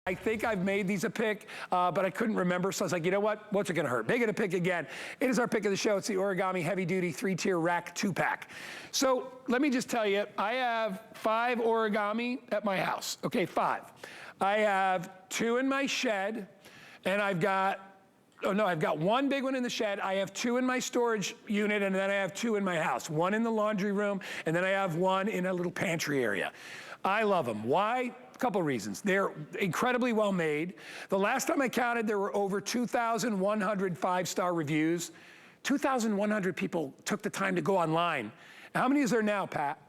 I think I've made these a pick, but I couldn't remember, so I was like, you know what? What's it gonna hurt? Make it a pick again. It is our pick of the show. It's the Origami Heavy Duty 3-tier Rack 2-pack. So let me just tell you, I have 5 origami at my house. Okay, 5. I have 2 in my shed, and I've got 1 big one in the shed. I have 2 in my storage unit, and then I have 2 in my house. 1 in the laundry room, and then I have 1 in a little pantry area. I love them. Why? A couple reasons. They're incredibly well made. The last time I counted, there were over 2,100 5-star reviews. 2,100 people took the time to go online. How many is there now, Pat?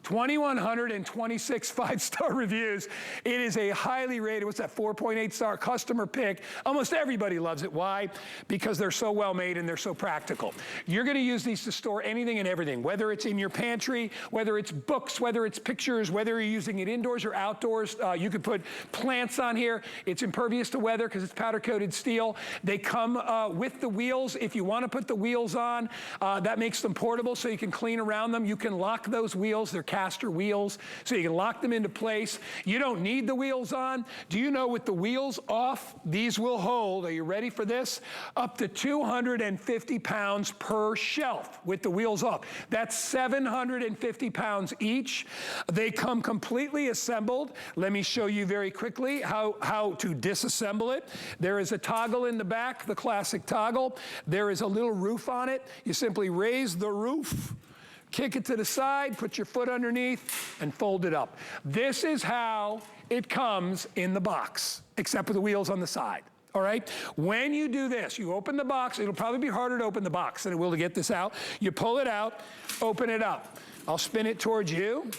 2,126 5-star reviews. It is a highly rated, what's that, 4.8 star customer pick. Almost everybody loves it. Why? Because they're so well made and they're so practical. You're gonna use these to store anything and everything, whether it's in your pantry, whether it's books, whether it's pictures, whether you're using it indoors or outdoors. You could put plants on here. It's impervious to weather because it's powder coated steel. They come with the wheels. If you wanna put the wheels on, that makes them portable so you can clean around them. You can lock those wheels. They're caster wheels, so you can lock them into place. You don't need the wheels on. Do you know with the wheels off, these will hold, are you ready for this? Up to 250 pounds per shelf with the wheels off. That's 750 pounds each. They come completely assembled. Let me show you very quickly how to disassemble it. There is a toggle in the back, the classic toggle. There is a little roof on it. You simply raise the roof, kick it to the side, put your foot underneath, and fold it up. This is how it comes in the box, except with the wheels on the side, all right? When you do this, you open the box. It'll probably be harder to open the box than it will to get this out. You pull it out, open it up. I'll spin it towards you.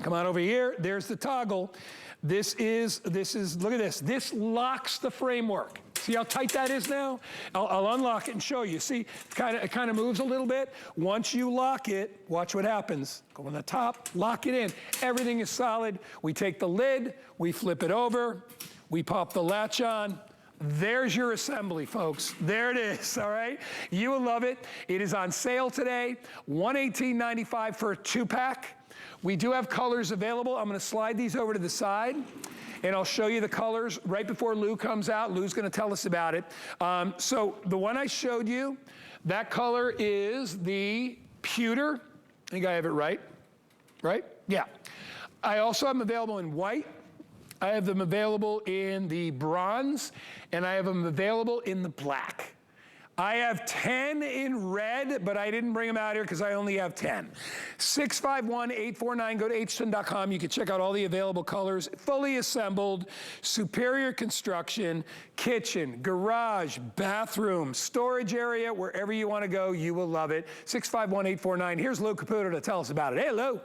Come on over here. There's the toggle. This is, look at this. This locks the framework. See how tight that is now? I'll unlock it and show you. See, it kind of moves a little bit. Once you lock it, watch what happens. Go on the top, lock it in. Everything is solid. We take the lid, we flip it over, we pop the latch on. There's your assembly, folks. There it is, all right? You will love it. It is on sale today, $118.95 for a 2-pack. We do have colors available. I'm gonna slide these over to the side, and I'll show you the colors right before Lou comes out. Lou's gonna tell us about it. So the one I showed you, that color is the pewter. I think I have it right? Right? Yeah. I also have them available in white. I have them available in the bronze, and I have them available in the black. I have 10 in red, but I didn't bring them out here because I only have 10. 651-849, go to hton.com. You can check out all the available colors. Fully assembled, superior construction, kitchen, garage, bathroom, storage area, wherever you want to go, you will love it. 651-849. Here's Lou Caputo to tell us about it. Hey, Lou.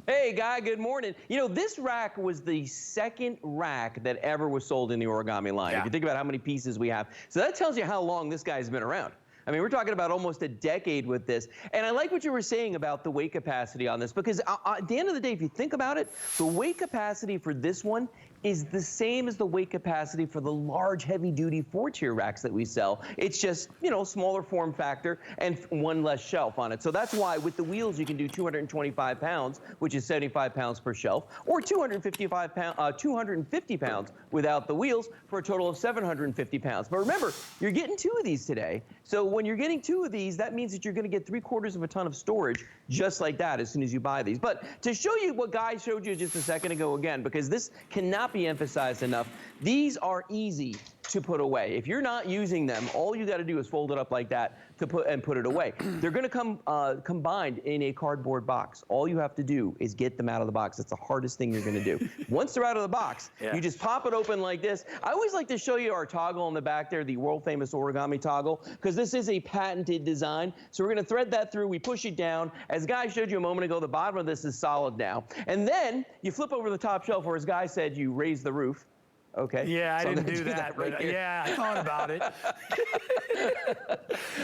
Hey, Guy, good morning. You know, this rack was the 2nd rack that ever was sold in the Origami line. Yeah. If you think about how many pieces we have. So that tells you how long this guy's been around. I mean, we're talking about almost a decade with this. And I like what you were saying about the weight capacity on this, because at the end of the day, if you think about it, the weight capacity for this one is the same as the weight capacity for the large heavy-duty 4-tier racks that we sell. It's just, you know, smaller form factor and 1 less shelf on it. So that's why with the wheels you can do 225 pounds, which is 75 pounds per shelf, or 250 pounds without the wheels for a total of 750 pounds. But remember, you're getting 2 of these today. So when you're getting 2 of these, that means that you're gonna get 3/4 of a ton of storage just like that as soon as you buy these. But to show you what Guy showed you just a second ago again, because this cannot be emphasized enough, these are easy to put away. If you're not using them, all you got to do is fold it up like that to put it away. They're going to come combined in a cardboard box. All you have to do is get them out of the box. That's the hardest thing you're going to do. Once they're out of the box, you just pop it open like this. I always like to show you our toggle on the back there, the world famous Origami Toggle, because this is a patented design. So we're going to thread that through. We push it down. As Guy showed you a moment ago, the bottom of this is solid now. And then you flip over the top shelf, or as Guy said, you raise the roof. Okay. Yeah, I didn't do that. Right, yeah, I thought about it.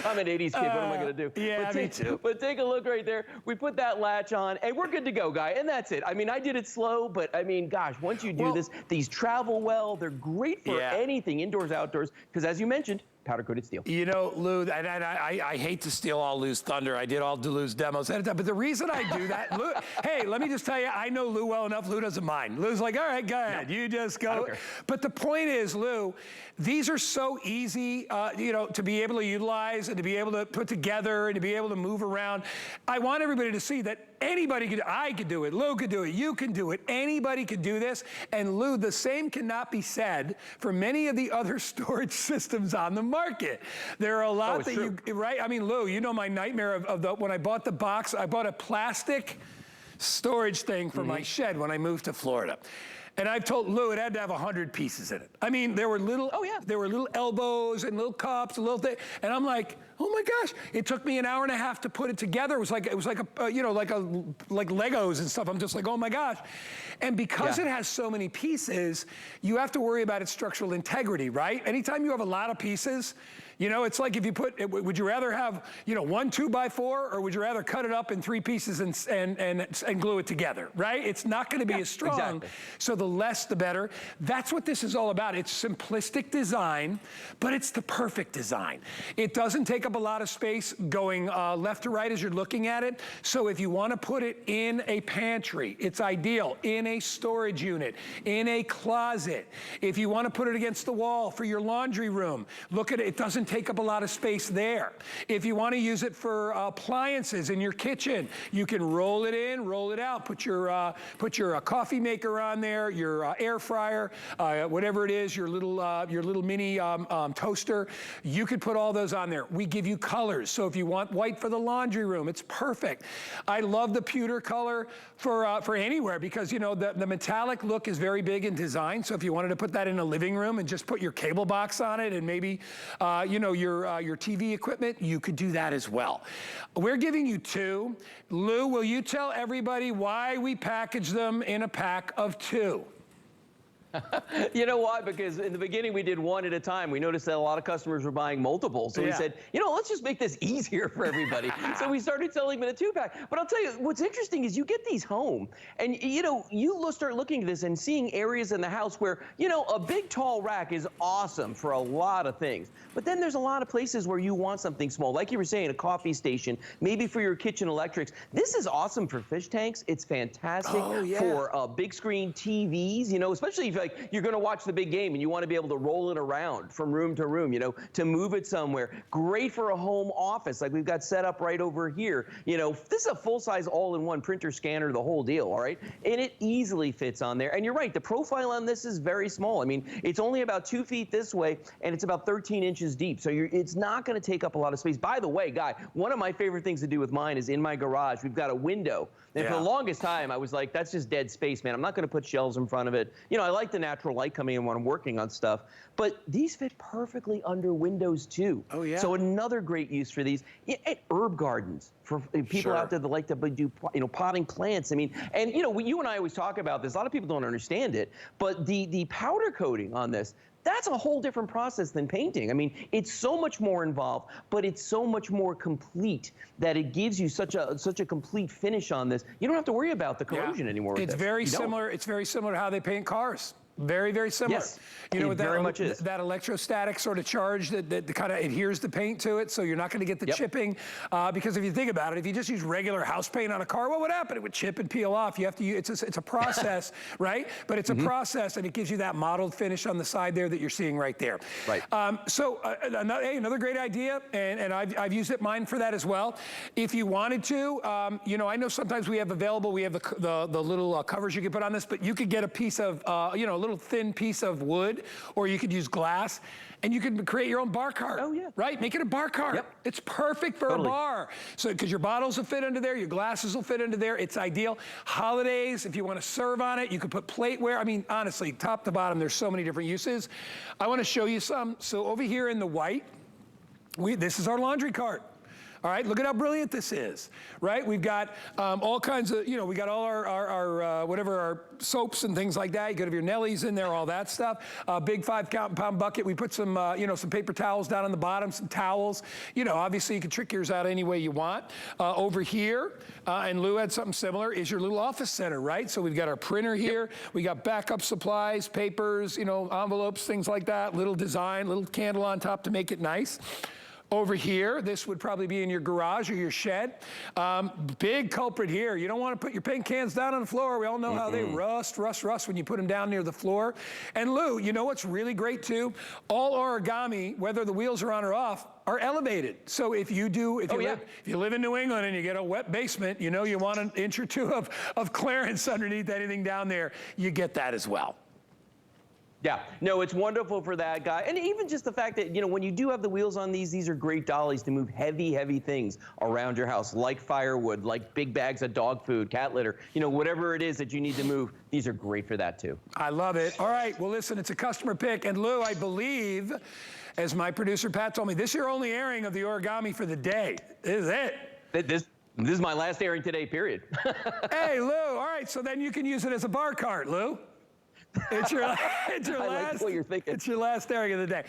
I'm an 80s kid. What am I going to do? Yeah, me too. But take a look right there. We put that latch on, and we're good to go, Guy. And that's it. I mean, I did it slow, but I mean, gosh, once you do this, these travel well. They're great for anything, indoors, outdoors, because as you mentioned, powder-coated steel. You know, Lou, and I hate to steal all Lou's thunder. I did all Lou's demos at a time, but the reason I do that, Lou, hey, let me just tell you, I know Lou well enough. Lou doesn't mind. Lou's like, all right, go ahead. You just go. But the point is, Lou, these are so easy, you know, to be able to utilize and to be able to put together and to be able to move around. I want everybody to see that anybody could, I could do it, Lou could do it, you can do it, anybody could do this. And Lou, the same cannot be said for many of the other storage systems on the market. There are a lot that you, right? I mean, Lou, you know my nightmare of the, when I bought the box, I bought a plastic storage thing for my shed when I moved to Florida. And I've told Lou it had to have 100 pieces in it. I mean, there were little, there were little elbows and little cups, and little thing. And I'm like, oh my gosh! It took me an hour and a half to put it together. It was like a, you know, like Legos and stuff. I'm just like, oh my gosh! And because it has so many pieces, you have to worry about its structural integrity, right? Anytime you have a lot of pieces, you know, it's like if you put, would you rather have, you know, 1 2x4, or would you rather cut it up in 3 pieces and glue it together, right? It's not going to be as strong. Exactly. So the less, the better. That's what this is all about. It's simplistic design, but it's the perfect design. It doesn't take up a lot of space going left to right as you're looking at it. So if you want to put it in a pantry, it's ideal. In a storage unit, in a closet. If you want to put it against the wall for your laundry room, look at it. It doesn't take up a lot of space there. If you want to use it for appliances in your kitchen, you can roll it in, roll it out. Put your coffee maker on there, your air fryer, whatever it is, your little mini toaster. You could put all those on there. We give you colors. So if you want white for the laundry room, it's perfect. I love the pewter color for anywhere, because you know the metallic look is very big in design. So if you wanted to put that in a living room and just put your cable box on it and maybe you know, your TV equipment, you could do that as well. We're giving you 2. Lou, will you tell everybody why we package them in a pack of 2? You know why? Because in the beginning we did 1 at a time. We noticed that a lot of customers were buying multiples. So we said, you know, let's just make this easier for everybody. So we started selling them in a 2-pack. But I'll tell you, what's interesting is you get these home and, you know, you start looking at this and seeing areas in the house where, you know, a big tall rack is awesome for a lot of things. But then there's a lot of places where you want something small. Like you were saying, a coffee station, maybe for your kitchen electrics. This is awesome for fish tanks. It's fantastic for big screen TVs, you know, especially if like you're going to watch the big game and you want to be able to roll it around from room to room, you know, to move it somewhere. Great for a home office like we've got set up right over here. You know, this is a full-size all-in-one printer, scanner, the whole deal, all right? And it easily fits on there. And you're right, the profile on this is very small. I mean, it's only about 2 feet this way and it's about 13 inches deep. So it's not going to take up a lot of space. By the way, Guy, one of my favorite things to do with mine is in my garage, we've got a window. And for the longest time, I was like, that's just dead space, man. I'm not going to put shelves in front of it. You know, I like the natural light coming in when I'm working on stuff. But these fit perfectly under windows, too. Oh, yeah. So another great use for these. At herb gardens, for people out there that like to do, you know, potting plants. I mean, and, you know, you and I always talk about this. A lot of people don't understand it. But the powder coating on this, that's a whole different process than painting. I mean, it's so much more involved, but it's so much more complete that it gives you such a complete finish on this. You don't have to worry about the corrosion anymore. It's very similar. It's very similar to how they paint cars. Very, very similar. Yes, you know, that electrostatic sort of charge that kind of adheres the paint to it, so you're not going to get the chipping. Because if you think about it, if you just use regular house paint on a car, what would happen? It would chip and peel off. You have to use, it's a process, right? But it's a process, and it gives you that mottled finish on the side there that you're seeing right there. Right. So another great idea, and I've used it mine for that as well. If you wanted to, you know, I know sometimes we have available, we have the little covers you can put on this, but you could get a piece of, you know, a little thin piece of wood, or you could use glass, and you can create your own bar cart. Oh, yeah. Right? Make it a bar cart. Yep. It's perfect for a bar. So, because your bottles will fit under there, your glasses will fit under there. It's ideal. Holidays, if you want to serve on it, you can put plateware. I mean, honestly, top to bottom, there's so many different uses. I want to show you some. So over here in the white, this is our laundry cart. All right, look at how brilliant this is, right? We've got all kinds of, we got all our soaps and things like that. You could have your Nellies in there, all that stuff. Big 5-pound bucket. We put some, some paper towels down on the bottom, some towels. Obviously you can trick yours out any way you want. Over here, and Lou had something similar, is your little office center, right? So we've got our printer here. We got backup supplies, papers, envelopes, things like that. Little design, little candle on top to make it nice. Over here, this would probably be in your garage or your shed. Big culprit here. You don't want to put your paint cans down on the floor. We all know how they rust when you put them down near the floor. And Lou, you know what's really great too? All origami, whether the wheels are on or off, are elevated. So if you live in New England and you get a wet basement, you want an inch or two of clearance underneath anything down there, you get that as well. Yeah, no, it's wonderful for that guy. And even just the fact that, when you do have the wheels on these are great dollies to move heavy, heavy things around your house, like firewood, like big bags of dog food, cat litter, whatever it is that you need to move. These are great for that too. I love it. All right, well, listen, it's a customer pick. And Lou, I believe, as my producer Pat told me, this is your only airing of the origami for the day. This is it. This is my last airing today, period. Hey, Lou, all right, so then you can use it as a bar cart, Lou. It's your like what you're thinking. It's your last airing of the day.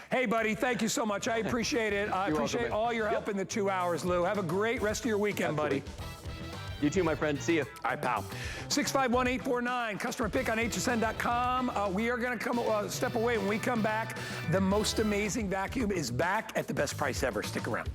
Hey, buddy, thank you so much. I appreciate it. I appreciate all your help in the 2 hours, Lou. Have a great rest of your weekend, buddy. You too, my friend. See you. All right, pal. 651-849, customer pick on hsn.com. We are going to come a step away. When we come back, the most amazing vacuum is back at the best price ever. Stick around.